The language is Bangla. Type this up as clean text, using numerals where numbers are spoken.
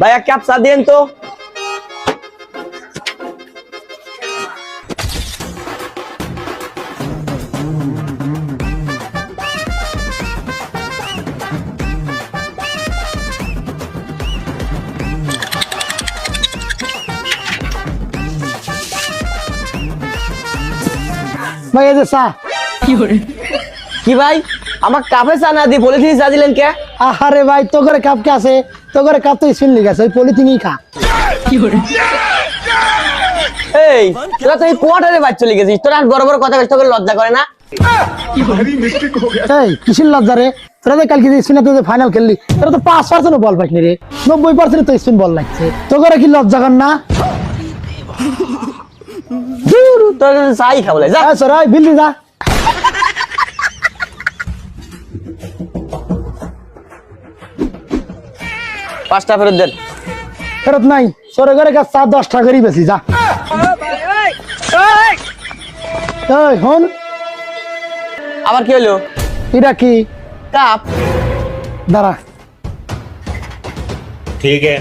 ভাই এক কাপ চা দেন তো। ভাই এই যে চা। কি ভাই আমার কাপে চা না দিয়ে পলিথিনে চা দিলেন কে? আরে ভাই তো করে কাপ কে আছে? তো করে কাপ তো স্পিন লিখে আছে, ওই পলিথিনই খা। এই তোরা তো এই কোয়ার্টারে বাদ চলে গেছিস, তোরা আর বড় বড় কথা বেশ, তোকে লজ্জা করে না? এই কিসের লজ্জা রে? তোরা তো কালকে স্পিনে তো ফাইনাল খেললি, তোরা তো 5% বল পাইনি রে, 90% তো স্পিন বল লাগছে। তো করে কি লজ্জা কর না? ধুর, তোর চাই খাবো যা। সরাই বিল্লি যা। পাঁচটা ফেরত দেন। ফেরত নাই, সরে করে কাজ চা 10 টাকা করেই বেশি যা। এই হন, আবার কি হলো? এটা কি কাপ। দাঁড়া। ठीक है।